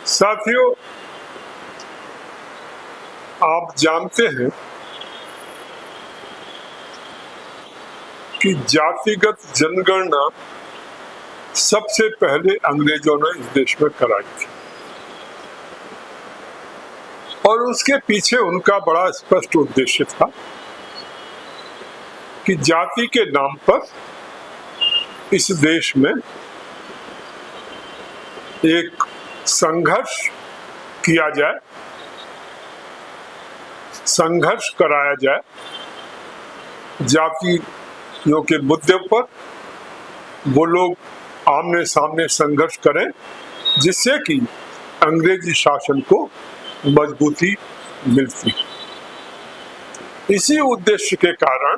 साथियों, आप जानते हैं कि जातिगत जनगणना सबसे पहले अंग्रेजों ने इस देश में कराई थी और उसके पीछे उनका बड़ा स्पष्ट उद्देश्य था कि जाति के नाम पर इस देश में एक संघर्ष किया जाए, संघर्ष कराया जाए, जातियों के मुद्दे पर वो लोग आमने सामने संघर्ष करें, जिससे कि अंग्रेजी शासन को मजबूती मिलती। इसी उद्देश्य के कारण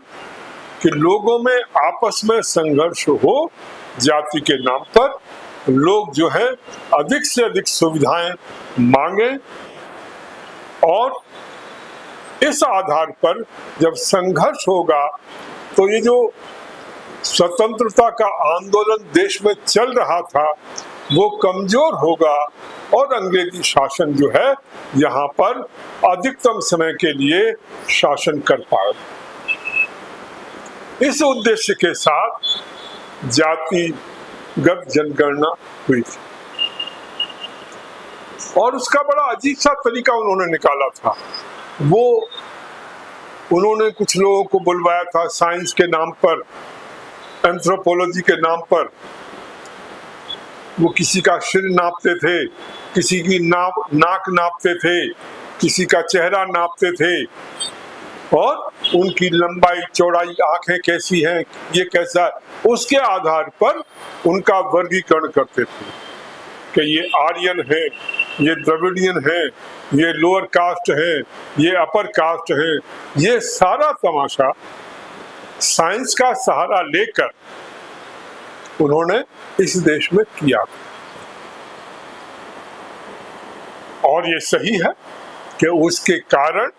कि लोगों में आपस में संघर्ष हो, जाति के नाम पर लोग जो है अधिक से अधिक सुविधाएं मांगे और इस आधार पर जब संघर्ष होगा तो ये जो स्वतंत्रता का आंदोलन देश में चल रहा था वो कमजोर होगा और अंग्रेजी शासन जो है यहाँ पर अधिकतम समय के लिए शासन कर पाएगा। इस उद्देश्य के साथ जातिगत जनगणना हुई थी और उसका बड़ा अजीब सा तरीका उन्होंने निकाला था। वो उन्होंने कुछ लोगों को बुलवाया था साइंस के नाम पर, एंथ्रोपोलॉजी के नाम पर। वो किसी का सिर नापते थे, किसी की नाक नापते थे, किसी का चेहरा नापते थे और उनकी लंबाई चौड़ाई, आंखें कैसी हैं, ये कैसा है, उसके आधार पर उनका वर्गीकरण करते थे कि ये आर्यन है, ये द्रविडियन है, ये लोअर कास्ट है, ये अपर कास्ट है। ये सारा तमाशा साइंस का सहारा लेकर उन्होंने इस देश में किया और ये सही है कि उसके कारण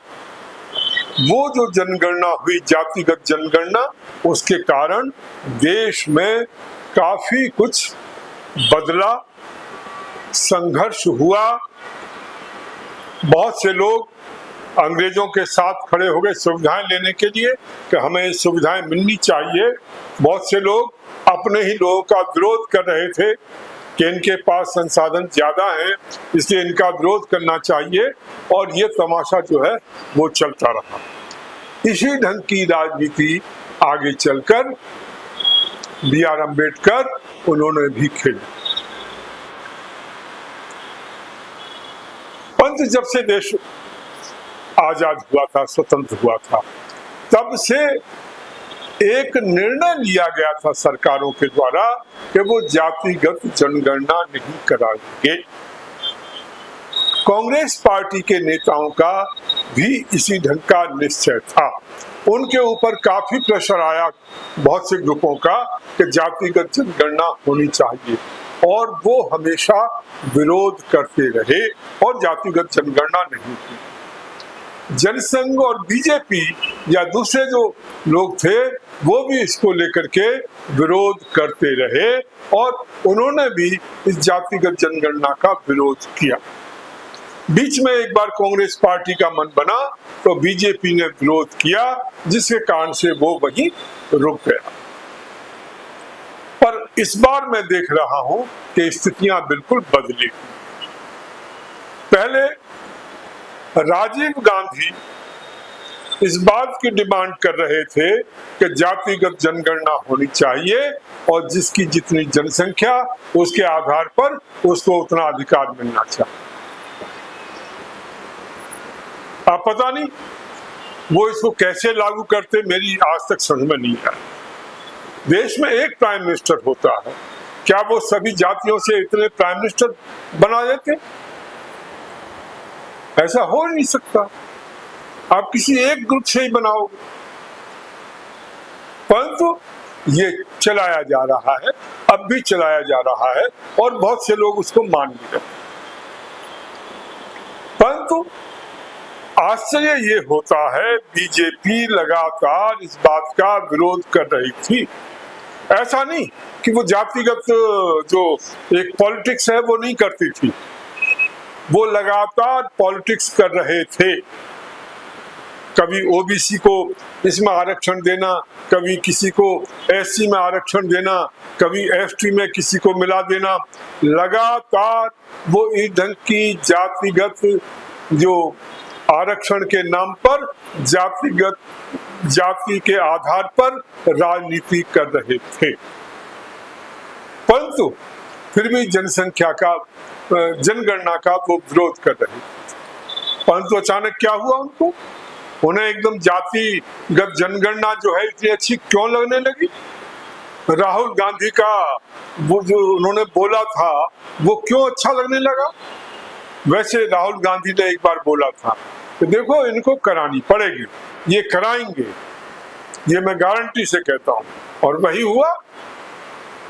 वो जो जनगणना हुई, जातिगत जनगणना, उसके कारण देश में काफी कुछ बदला, संघर्ष हुआ। बहुत से लोग अंग्रेजों के साथ खड़े हो गए सुविधाएं लेने के लिए कि हमें सुविधाएं मिलनी चाहिए। बहुत से लोग अपने ही लोगों का विरोध कर रहे थे कि इनके पास संसाधन ज्यादा हैं, इसलिए इनका विरोध करना चाहिए और ये तमाशा जो है वो चलता रहा। इसी ढंग की राजनीति आगे चलकर B.R. अम्बेडकर उन्होंने भी खेली। पंत जब से देश आजाद हुआ था, स्वतंत्र हुआ था, तब से एक निर्णय लिया गया था सरकारों के द्वारा कि वो जातिगत जनगणना नहीं कराएंगे। कांग्रेस पार्टी के नेताओं का भी इसी ढंग का निश्चय था। उनके ऊपर काफी प्रेशर आया बहुत से ग्रुपों का कि जातिगत जनगणना होनी चाहिए और वो हमेशा विरोध करते रहे और जातिगत जनगणना नहीं हुई। जनसंघ और बीजेपी या दूसरे जो लोग थे वो भी इसको लेकर के विरोध करते रहे और उन्होंने भी इस जातिगत जनगणना का विरोध किया। बीच में एक बार कांग्रेस पार्टी का मन बना तो बीजेपी ने विरोध किया, जिसके कारण से वो वहीं रुक गया। पर इस बार मैं देख रहा हूं कि स्थितियां बिल्कुल बदली। पहले राजीव गांधी इस बात की डिमांड कर रहे थे कि जातिगत जनगणना होनी चाहिए और जिसकी जितनी जनसंख्या उसके आधार पर उसको उतना अधिकार मिलना चाहिए। अब पता नहीं वो इसको कैसे लागू करते, मेरी आज तक समझ में नहीं आया। देश में एक प्राइम मिनिस्टर होता है, क्या वो सभी जातियों से इतने प्राइम मिनिस्टर बना देते? ऐसा हो नहीं सकता। आप किसी एक ग्रुप से ही बनाओगे, परंतु ये चलाया जा रहा है, अब भी चलाया जा रहा है और बहुत से लोग उसको मान भी रहे। परंतु आश्चर्य ये होता है, बीजेपी लगातार इस बात का विरोध कर रही थी। ऐसा नहीं कि वो जातिगत जो एक पॉलिटिक्स है वो नहीं करती थी, वो लगातार पॉलिटिक्स कर रहे थे। कभी ओबीसी को इसमें आरक्षण देना, कभी किसी को एससी में आरक्षण देना, कभी एसटी में किसी को मिला देना। लगातार वो इस ढंग की जातिगत जो आरक्षण के नाम पर जाति के आधार पर राजनीति कर रहे थे। परंतु फिर भी जनगणना का वो विरोध कर रहे थे। परंतु अचानक क्या हुआ उनको, उन्हें एकदम जातिगत जनगणना जो है इतनी अच्छी क्यों लगने लगी? राहुल गांधी का वो जो उन्होंने बोला था वो क्यों अच्छा लगने लगा? वैसे राहुल गांधी ने एक बार बोला था कि देखो इनको करानी पड़ेगी, ये कराएंगे, ये मैं गारंटी से कहता हूं। और वही हुआ।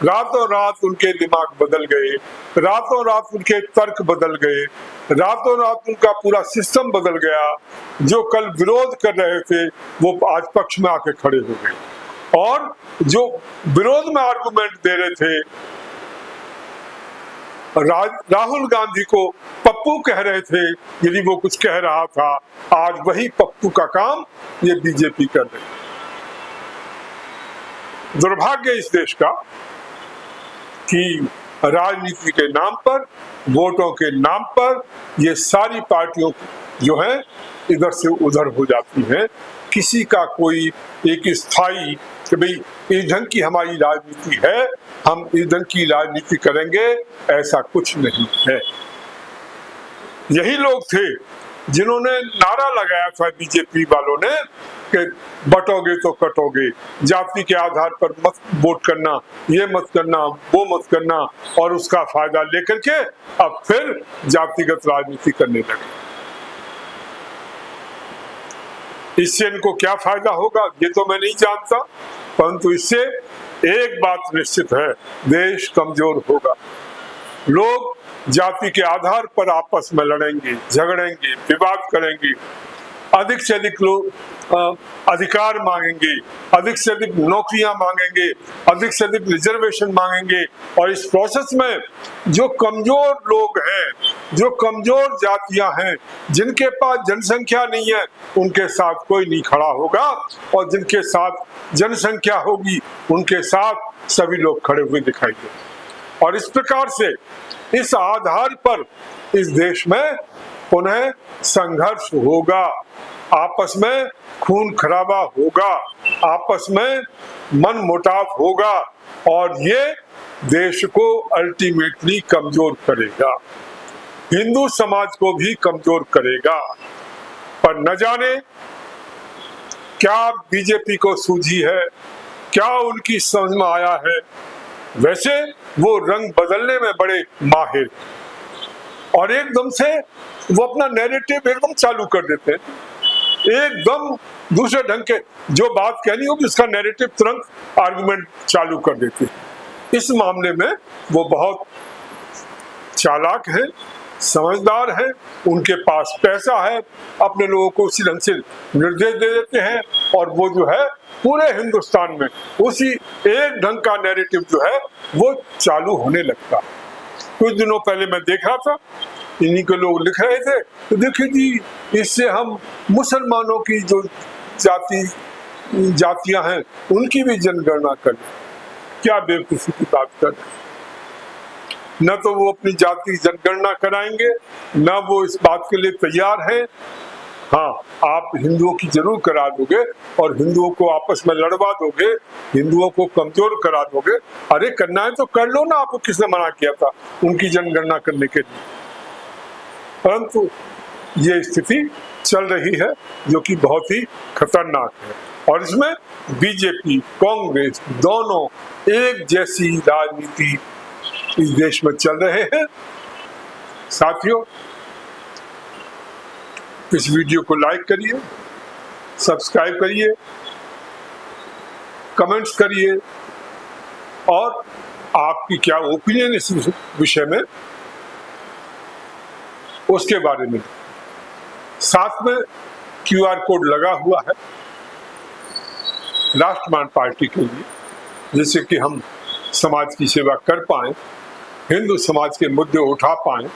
रातों रात उनके दिमाग बदल गए, रातों रात उनके तर्क बदल गए, रातों रात उनका पूरा सिस्टम बदल गया। जो कल विरोध कर रहे थे वो आज पक्ष में आके खड़े हो गए, और जो विरोध में आर्गुमेंट दे रहे थे, राहुल गांधी को पप्पू कह रहे थे यदि वो कुछ कह रहा था, आज वही पप्पू का काम ये बीजेपी कर रही है। दुर्भाग्य इस देश का कि राजनीति के नाम पर, वोटों के नाम पर ये सारी पार्टियों जो है इधर से उधर हो जाती हैं। किसी का कोई एक स्थायी कि भाई इस ढंग की हमारी राजनीति है, हम इस ढंग की राजनीति करेंगे, ऐसा कुछ नहीं है। यही लोग थे जिन्होंने नारा लगाया था बीजेपी वालों ने कि बटोगे तो कटोगे, जाति के आधार पर मत वोट करना, ये मत करना, वो मत करना, और उसका फायदा लेकर के अब फिर जातिगत राजनीति करने लगे। इससे इनको क्या फायदा होगा ये तो मैं नहीं जानता, परंतु इससे एक बात निश्चित है, देश कमजोर होगा। लोग जाति के आधार पर आपस में लड़ेंगे, झगड़ेंगे, विवाद करेंगे, अधिक से अधिक लोग अधिकार मांगेंगे, अधिक से अधिक नौकरियां मांगेंगे, अधिक से अधिक रिजर्वेशन मांगेंगे, और इस प्रोसेस में जो कमजोर लोग हैं, जो कमजोर जातियां हैं, जिनके पास जनसंख्या नहीं है, उनके साथ कोई नहीं खड़ा होगा, और जिनके साथ जनसंख्या होगी उनके साथ सभी लोग खड़े हुए दिखाई देंगे। और इस प्रकार से इस आधार पर इस देश में पुनः संघर्ष होगा, आपस में खून खराबा होगा, आपस में मन मुटाव होगा, और ये देश को अल्टीमेटली कमजोर करेगा, हिंदू समाज को भी कमजोर करेगा। पर न जाने क्या बीजेपी को सूझी है, क्या उनकी समझ में आया है। वैसे वो रंग बदलने में बड़े माहिर, और एकदम से वो अपना नैरेटिव एकदम चालू कर देते हैं, एकदम दूसरे ढंग के जो बात कहनी होगी उसका नैरेटिव तुरंत आर्गुमेंट चालू कर देते हैं। इस मामले में वो बहुत चालाक है, समझदार है, उनके पास पैसा है, अपने लोगों को उसी ढंग से निर्देश दे देते हैं, और वो जो है पूरे हिंदुस्तान में उसी एक ढंग का नैरेटिव जो है वो चालू होने लगता। कुछ दिनों पहले मैं देख रहा था, इन्हीं के लोग लिख रहे थे, तो देखिए जी इससे हम मुसलमानों की जो जातियां हैं उनकी भी जनगणना कर लें। क्या बेवकूफी की बात कर रहे हैं। न तो वो अपनी जाति जनगणना कराएंगे, न वो इस बात के लिए तैयार है। हाँ, आप हिंदुओं की जरूर करा दोगे और हिंदुओं को आपस में लड़वा दोगे, हिंदुओं को कमजोर करा दोगे। अरे करना है तो कर लो ना, आपको किसने मना किया था उनकी जनगणना करने के लिए। परंतु ये स्थिति चल रही है जो कि बहुत ही खतरनाक है, और इसमें बीजेपी कांग्रेस दोनों एक जैसी राजनीति इस देश में चल रहे हैं। साथियों, इस वीडियो को लाइक करिए, सब्सक्राइब करिए, कमेंट्स करिए, और आपकी क्या ओपिनियन इस विषय में उसके बारे में। साथ में QR कोड लगा हुआ है राष्ट्रवान पार्टी के लिए, जिससे कि हम समाज की सेवा कर पाएं, हिंदू समाज के मुद्दे उठा पाएं,